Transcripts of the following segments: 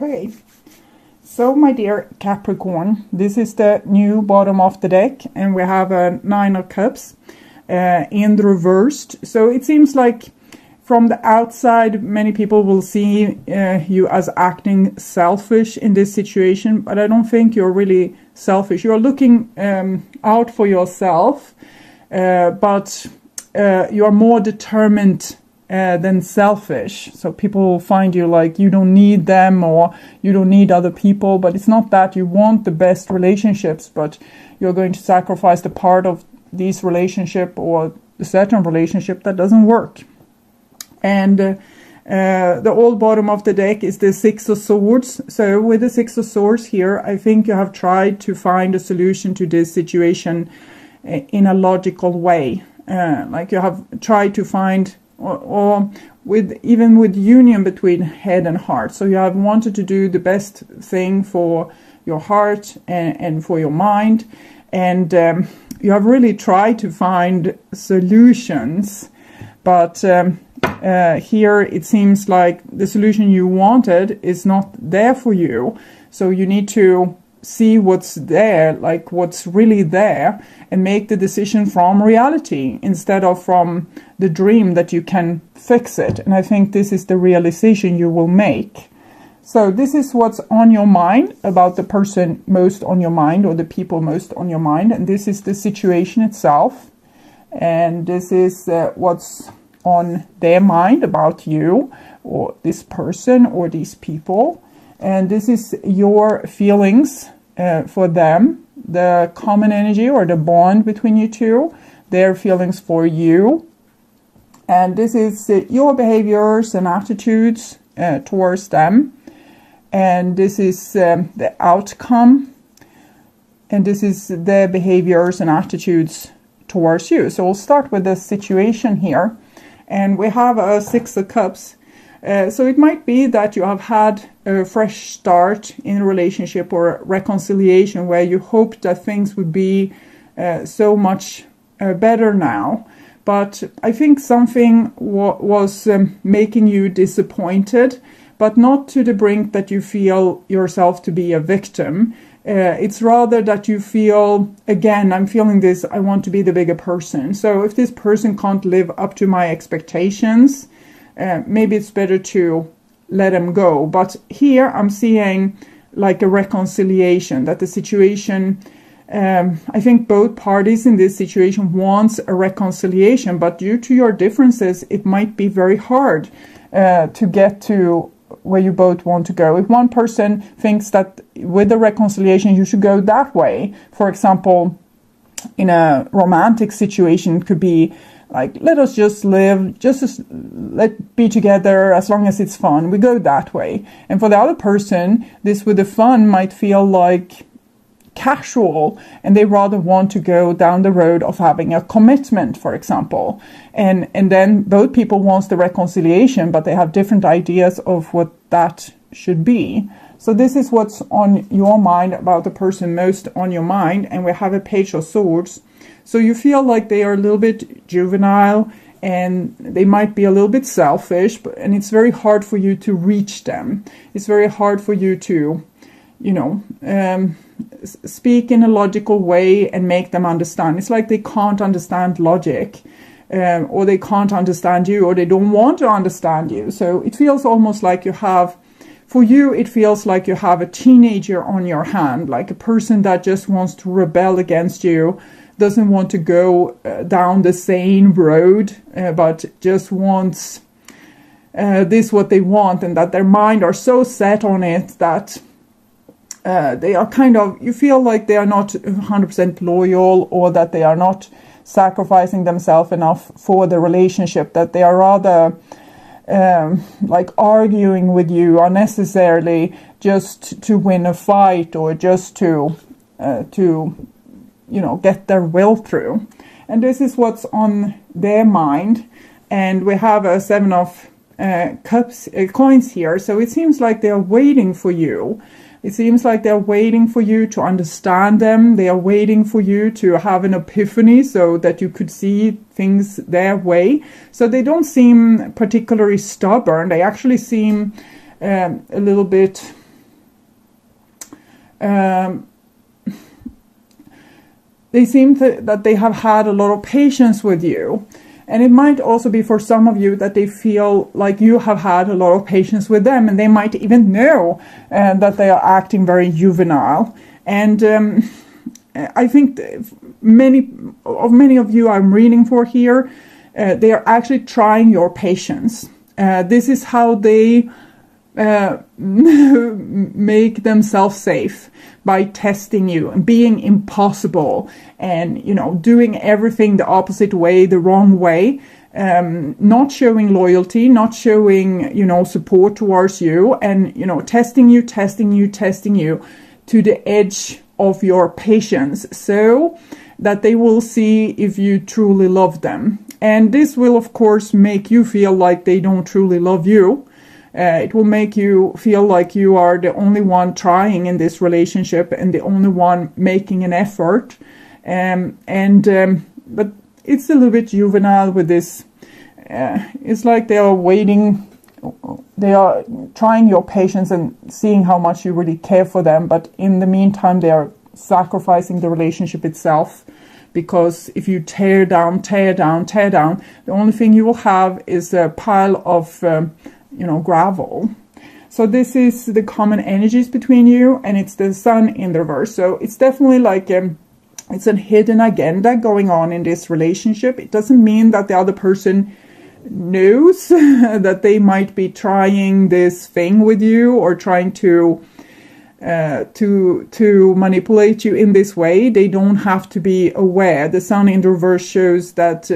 Okay, so my dear Capricorn, this is the new bottom of the deck, and we have a Nine of Cups in the reversed. So it seems like from the outside, many people will see you as acting selfish in this situation, but I don't think you're really selfish. You're looking out for yourself, but you are more determined than selfish. So people find you like you don't need them or you don't need other people, but it's not that. You want the best relationships, but you're going to sacrifice the part of this relationship or the certain relationship that doesn't work. And the old bottom of the deck is the Six of Swords. So with the Six of Swords here, I think you have tried to find a solution to this situation in a logical way. Like you have tried to find or with even with union between head and heart. So you have wanted to do the best thing for your heart and for your mind. And you have really tried to find solutions. But here it seems like the solution you wanted is not there for you. So you need to see what's there, like what's really there, and make the decision from reality instead of from the dream that you can fix it. And I think this is the realization you will make. So this is what's on your mind about the person most on your mind or the people most on your mind. And this is the situation itself. And this is what's on their mind about you or this person or these people. And this is your feelings for them, the common energy or the bond between you two, their feelings for you. And this is your behaviors and attitudes towards them. And this is the outcome. And this is their behaviors and attitudes towards you. So we'll start with the situation here. And we have a Six of Cups. So it might be that you have had a fresh start in a relationship or a reconciliation where you hoped that things would be so much better now. But I think something was making you disappointed, but not to the brink that you feel yourself to be a victim. It's rather that you feel, again, I'm feeling this, I want to be the bigger person. So if this person can't live up to my expectations, maybe it's better to let them go. But here I'm seeing like a reconciliation, that the situation, I think both parties in this situation wants a reconciliation, but due to your differences, it might be very hard to get to where you both want to go. If one person thinks that with the reconciliation you should go that way, for example, in a romantic situation, it could be like, let us just live, let be together as long as it's fun. We go that way. And for the other person, this with the fun might feel like casual, and they rather want to go down the road of having a commitment, for example. And then both people wants the reconciliation, but they have different ideas of what that should be. So this is what's on your mind about the person most on your mind. And we have a Page of Swords. So you feel like they are a little bit juvenile and they might be a little bit selfish, and it's very hard for you to reach them. It's very hard for you to, speak in a logical way and make them understand. It's like they can't understand logic, or they can't understand you, or they don't want to understand you. So it feels almost like you have, for you, it feels like you have a teenager on your hand, like a person that just wants to rebel against you, doesn't want to go down the sane road, but just wants this what they want, and that their mind are so set on it that they are kind of, you feel like they are not 100% loyal, or that they are not sacrificing themselves enough for the relationship, that they are rather like arguing with you unnecessarily just to win a fight, or just to get their will through. And this is what's on their mind. And we have a Seven of coins here. So it seems like they're waiting for you. It seems like they're waiting for you to understand them. They are waiting for you to have an epiphany so that you could see things their way. So they don't seem particularly stubborn. They actually seem a little bit they seem that they have had a lot of patience with you. And it might also be for some of you that they feel like you have had a lot of patience with them, and they might even know that they are acting very juvenile. And I think many of you I'm reading for here, they are actually trying your patience. This is how they make themselves safe, by testing you and being impossible and, doing everything the opposite way, the wrong way, not showing loyalty, not showing, support towards you, and, testing you to the edge of your patience, so that they will see if you truly love them. And this will, of course, make you feel like they don't truly love you. It will make you feel like you are the only one trying in this relationship and the only one making an effort. But it's a little bit juvenile with this. It's like they are waiting. They are trying your patience and seeing how much you really care for them. But in the meantime, they are sacrificing the relationship itself. Because if you tear down, the only thing you will have is a pile of gravel. So this is the common energies between you, and it's the sun in the reverse. So it's definitely like it's a hidden agenda going on in this relationship. It doesn't mean that the other person knows that they might be trying this thing with you, or trying to manipulate you in this way. They don't have to be aware. The sun in the reverse shows that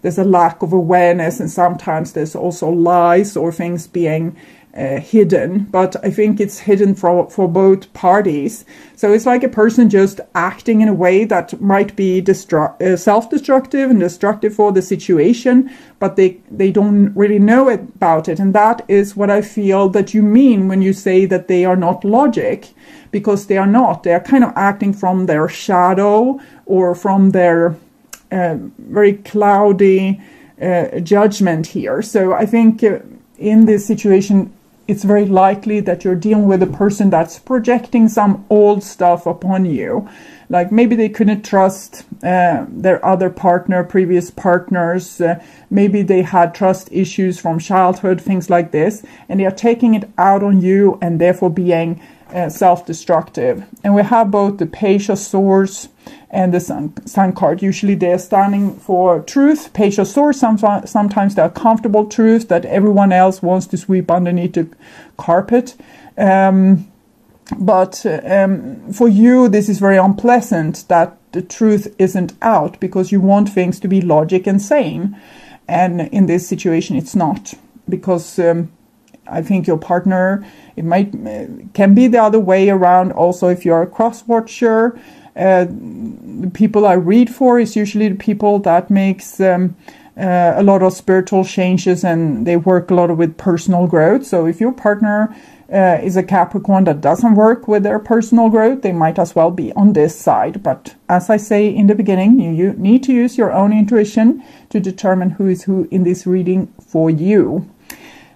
there's a lack of awareness, and sometimes there's also lies or things being hidden, but I think it's hidden for both parties. So it's like a person just acting in a way that might be self-destructive and destructive for the situation, but they don't really know about it. And that is what I feel that you mean when you say that they are not logic, because they are not. They are kind of acting from their shadow, or from their very cloudy judgment here. So I think in this situation, it's very likely that you're dealing with a person that's projecting some old stuff upon you. Like maybe they couldn't trust their other partner, previous partners. Maybe they had trust issues from childhood, things like this. And they are taking it out on you, and therefore being self-destructive. And we have both the Page of Swords and the Sun card. Usually they're standing for truth. Page of Swords, sometimes they're comfortable truth that everyone else wants to sweep underneath the carpet. But for you, this is very unpleasant that the truth isn't out, because you want things to be logic and sane. And in this situation, it's not, because I think your partner, can be the other way around. Also, if you're a cross-watcher, the people I read for is usually the people that makes a lot of spiritual changes, and they work a lot with personal growth. So if your partner is a Capricorn that doesn't work with their personal growth, they might as well be on this side. But as I say in the beginning, you need to use your own intuition to determine who is who in this reading for you.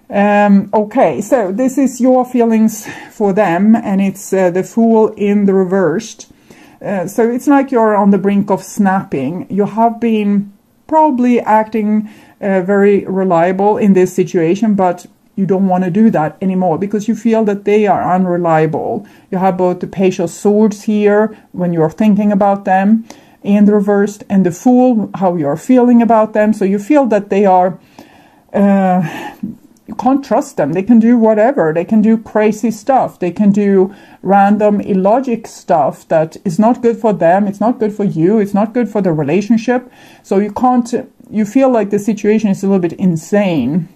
Okay, so this is your feelings for them, and it's the Fool in the reversed. So it's like you're on the brink of snapping. You have been probably acting very reliable in this situation, but you don't want to do that anymore because you feel that they are unreliable. You have both the Page of Swords here when you're thinking about them in the reversed, and the Fool, how you're feeling about them. So you feel that they are... you can't trust them. They can do whatever. They can do crazy stuff. They can do random illogic stuff that is not good for them. It's not good for you. It's not good for the relationship. So you feel like the situation is a little bit insane.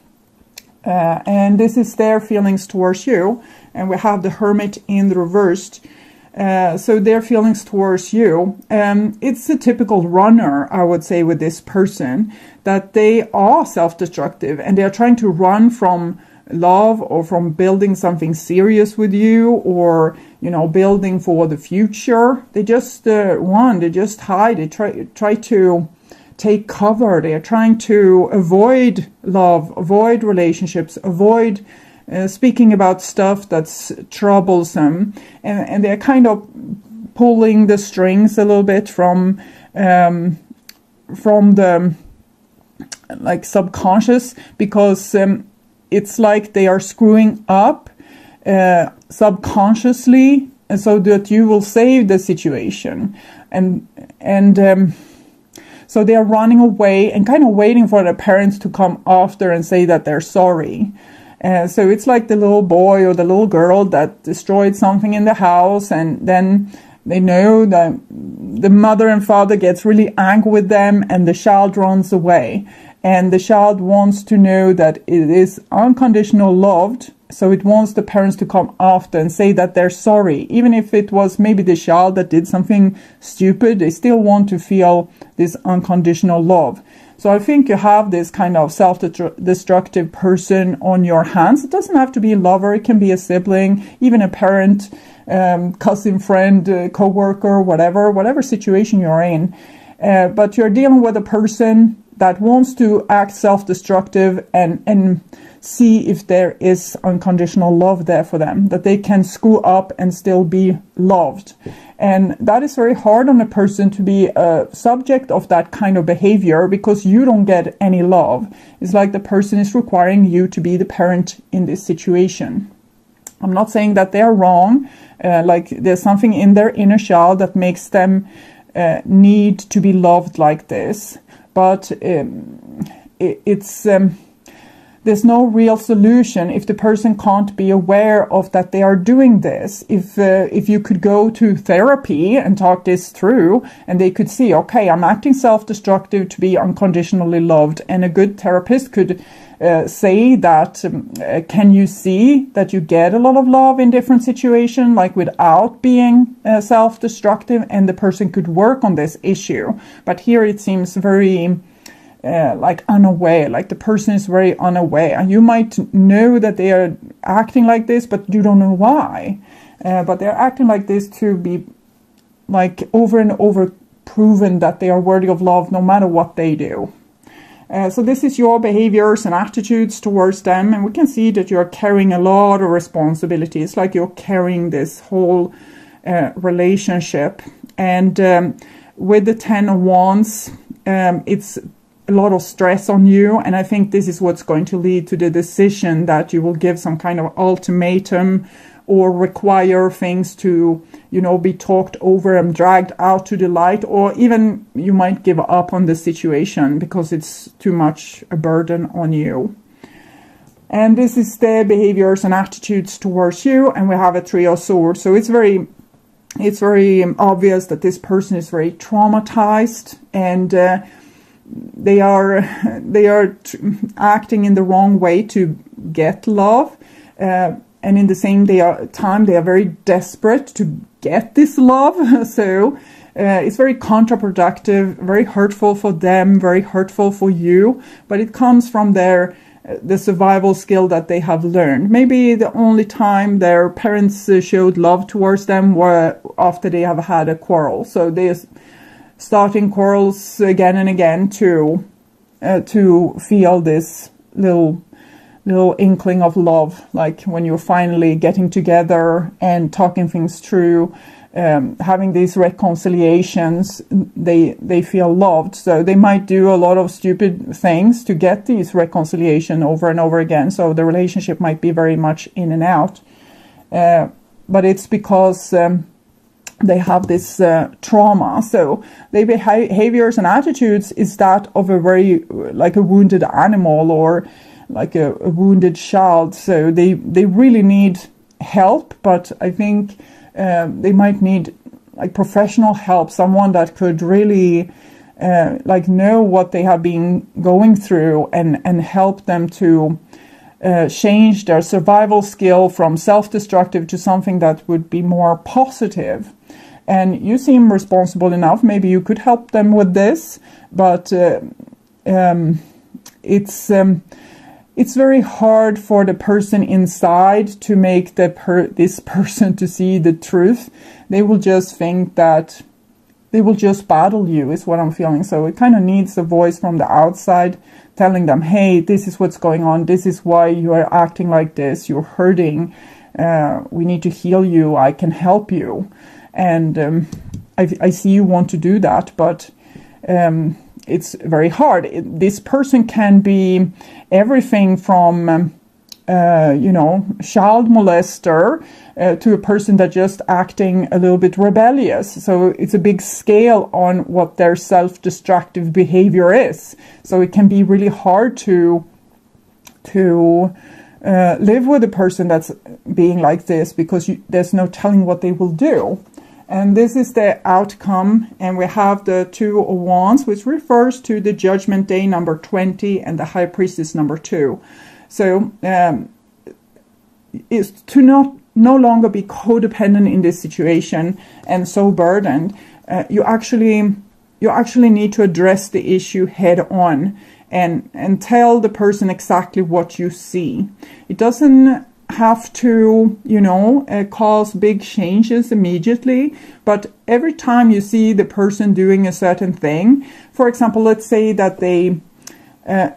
And this is their feelings towards you. And we have the Hermit in the reversed. So their feelings towards you, it's a typical runner, I would say, with this person, that they are self-destructive and they are trying to run from love or from building something serious with you, or, building for the future. They just run, they just hide, they try to take cover. They are trying to avoid love, avoid relationships, avoid speaking about stuff that's troublesome, and they're kind of pulling the strings a little bit from the like subconscious, because it's like they are screwing up subconsciously, so that you will save the situation, and so they are running away and kind of waiting for the parents to come after and say that they're sorry. So it's like the little boy or the little girl that destroyed something in the house, and then they know that the mother and father gets really angry with them, and the child runs away. And the child wants to know that it is unconditional loved, so it wants the parents to come after and say that they're sorry. Even if it was maybe the child that did something stupid, they still want to feel this unconditional love. So I think you have this kind of self-destructive person on your hands. It doesn't have to be a lover, it can be a sibling, even a parent, cousin, friend, co-worker, whatever situation you're in. But you're dealing with a person that wants to act self-destructive and see if there is unconditional love there for them, that they can screw up and still be loved. And that is very hard on a person to be a subject of that kind of behavior, because you don't get any love. It's like the person is requiring you to be the parent in this situation. I'm not saying that they're wrong, like there's something in their inner child that makes them need to be loved like this. But there's no real solution if the person can't be aware of that they are doing this. If you could go to therapy and talk this through, and they could see, okay, I'm acting self-destructive to be unconditionally loved, and a good therapist could say that, can you see that you get a lot of love in different situations, like without being self-destructive, and the person could work on this issue. But here it seems very like unaware, like the person is very unaware. And you might know that they are acting like this, but you don't know why. But they're acting like this to be like over and over proven that they are worthy of love no matter what they do. So this is your behaviors and attitudes towards them, and we can see that you're carrying a lot of responsibility. It's like you're carrying this whole relationship. And with the 10 of Wands, it's a lot of stress on you, and I think this is what's going to lead to the decision that you will give some kind of ultimatum or require things to, be talked over and dragged out to the light, or even you might give up on the situation because it's too much a burden on you. And this is their behaviors and attitudes towards you, and we have a 3 of Swords. So it's very obvious that this person is very traumatized, and they are acting in the wrong way to get love, and in the same time they are very desperate to get this love. So it's very counterproductive, very hurtful for them, very hurtful for you, but it comes from the survival skill that they have learned. Maybe the only time their parents showed love towards them were after they have had a quarrel. So they starting quarrels again and again to feel this little inkling of love, like when you're finally getting together and talking things through, having these reconciliations, they feel loved. So they might do a lot of stupid things to get these reconciliation over and over again. So the relationship might be very much in and out, but it's because they have this trauma. So their behaviors and attitudes is that of a very, like a wounded animal or like a wounded child. So they really need help, but I think they might need like professional help, someone that could really like know what they have been going through and help them to change their survival skill from self-destructive to something that would be more positive. And you seem responsible enough. Maybe you could help them with this, but it's very hard for the person inside to make this person to see the truth. They will just think that they will just battle you, is what I'm feeling. So it kind of needs a voice from the outside telling them, hey, this is what's going on. This is why you are acting like this. You're hurting. We need to heal you. I can help you. And I see you want to do that, but it's very hard. This person can be everything from child molester to a person that just acting a little bit rebellious. So it's a big scale on what their self-destructive behavior is. So it can be really hard to live with a person that's being like this, because there's no telling what they will do. And this is the outcome, and we have the Two of Wands, which refers to the Judgment Day number 20 and the High Priestess number 2. So is to no longer be codependent in this situation and so burdened. You actually need to address the issue head on and tell the person exactly what you see. It doesn't have to, cause big changes immediately, but every time you see the person doing a certain thing, for example, let's say that they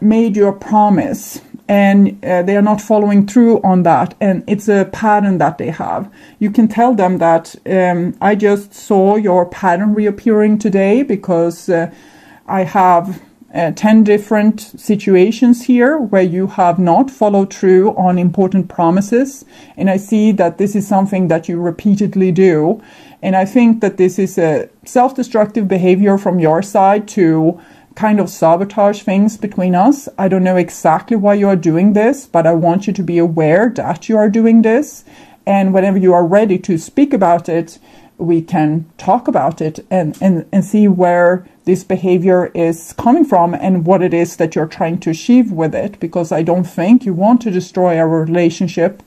made you a promise and they are not following through on that, and it's a pattern that they have. You can tell them that I just saw your pattern reappearing today because I have 10 different situations here where you have not followed through on important promises, and I see that this is something that you repeatedly do, and I think that this is a self-destructive behavior from your side to kind of sabotage things between us. I don't know exactly why you are doing this, but I want you to be aware that you are doing this, and whenever you are ready to speak about it, we can talk about it and see where this behavior is coming from and what it is that you're trying to achieve with it, because I don't think you want to destroy our relationship,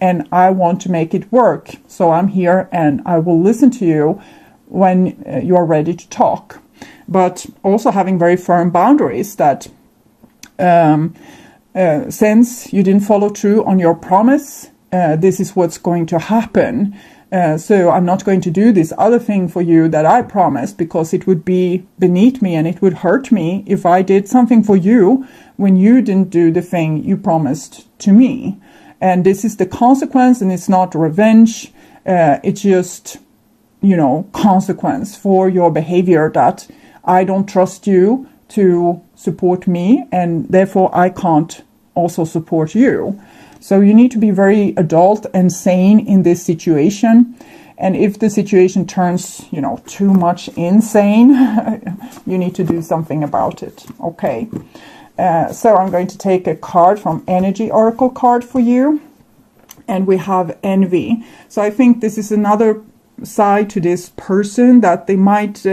and I want to make it work. So I'm here and I will listen to you when you are ready to talk. But also having very firm boundaries that since you didn't follow through on your promise, this is what's going to happen. So I'm not going to do this other thing for you that I promised, because it would be beneath me and it would hurt me if I did something for you when you didn't do the thing you promised to me. And this is the consequence, and it's not revenge. It's just, consequence for your behavior, that I don't trust you to support me, and therefore I can't also support you. So you need to be very adult and sane in this situation. And if the situation turns, too much insane, you need to do something about it. Okay. So I'm going to take a card from Energy Oracle card for you. And we have envy. So I think this is another side to this person, that they might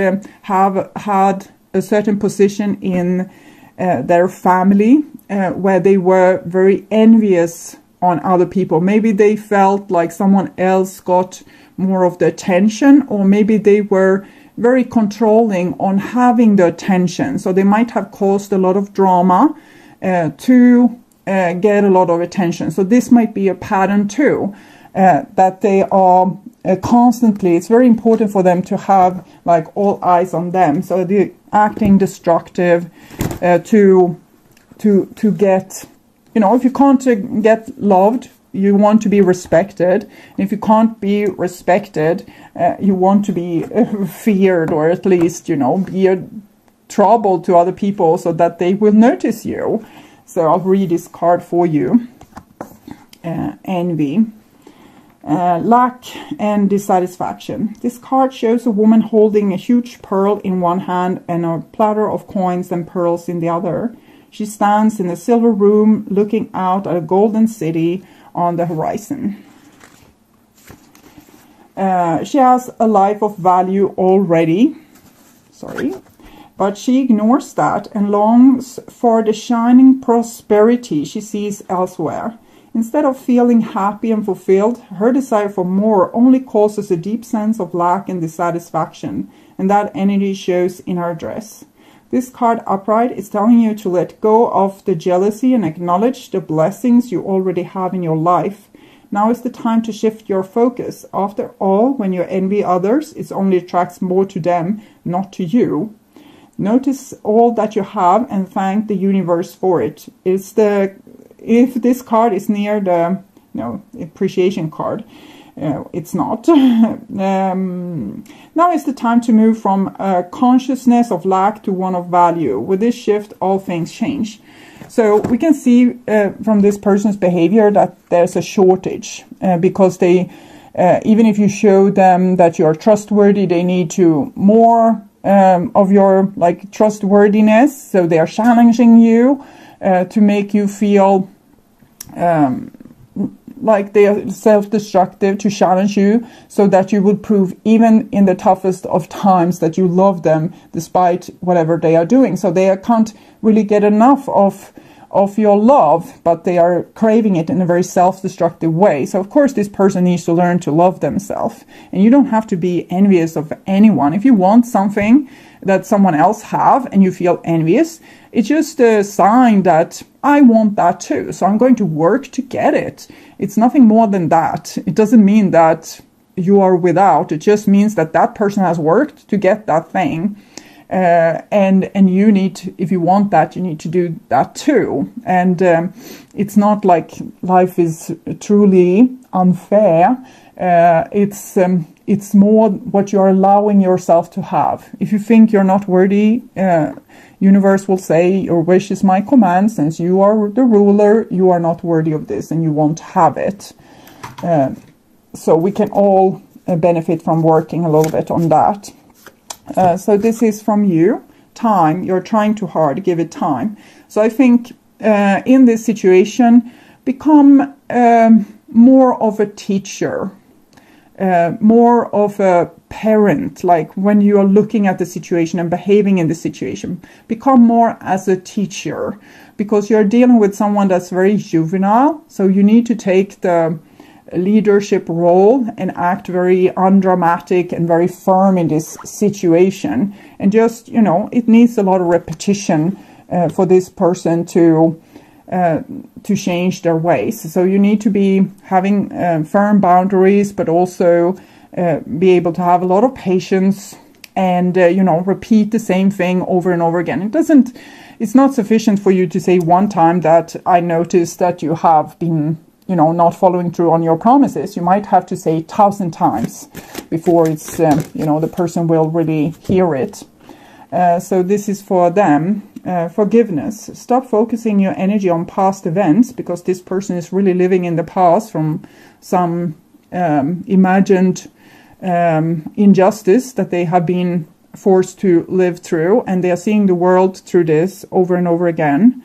have had a certain position in their family where they were very envious on other people. Maybe they felt like someone else got more of the attention, or maybe they were very controlling on having the attention. So they might have caused a lot of drama to get a lot of attention. So this might be a pattern too, that they are constantly, it's very important for them to have like all eyes on them. So they're acting destructive to get, if you can't get loved, you want to be respected. And if you can't be respected, you want to be feared, or at least, be a trouble to other people so that they will notice you. So I'll read this card for you. Envy. Lack and dissatisfaction. This card shows a woman holding a huge pearl in one hand and a platter of coins and pearls in the other. She stands in a silver room looking out at a golden city on the horizon. She has a life of value already. But she ignores that and longs for the shining prosperity she sees elsewhere. Instead of feeling happy and fulfilled, her desire for more only causes a deep sense of lack and dissatisfaction, and that energy shows in her dress. This card upright is telling you to let go of the jealousy and acknowledge the blessings you already have in your life. Now is the time to shift your focus. After all, when you envy others, it only attracts more to them, not to you. Notice all that you have and thank the universe for it. If this card is near the appreciation card, it's not. Now is the time to move from a consciousness of lack to one of value. With this shift, all things change. So we can see from this person's behavior that there's a shortage because they, even if you show them that you're trustworthy, they need to more of your trustworthiness. So they are challenging you to make you feel like they are self-destructive, to challenge you so that you would prove even in the toughest of times that you love them despite whatever they are doing. So they can't really get enough of your love, but they are craving it in a very self-destructive way. So of course this person needs to learn to love themselves, and you don't have to be envious of anyone. If you want something that someone else have and you feel envious, it's just a sign that I want that too, so I'm going to work to get it. It's nothing more than that. It doesn't mean that you are without. It just means that that person has worked to get that thing. And you need to, if you want that, you need to do that too. And it's not like life is truly unfair. It's more what you're allowing yourself to have. If you think you're not worthy, universe will say, your wish is my command. Since you are the ruler, you are not worthy of this and you won't have it. So we can all benefit from working a little bit on that. So this is from you. Time. You're trying too hard. Give it time. So I think in this situation, become more of a teacher. More of a parent, like when you are looking at the situation and behaving in the situation. Become more as a teacher, because you're dealing with someone that's very juvenile. So you need to take the leadership role and act very undramatic and very firm in this situation. And just, it needs a lot of repetition for this person to change their ways. So you need to be having firm boundaries, but also be able to have a lot of patience and, repeat the same thing over and over again. It's not sufficient for you to say one time that I noticed that you have been, not following through on your promises. You might have to say 1,000 times before it's, the person will really hear it. So this is for them. Forgiveness. Stop focusing your energy on past events, because this person is really living in the past from some imagined injustice that they have been forced to live through, and they are seeing the world through this over and over again.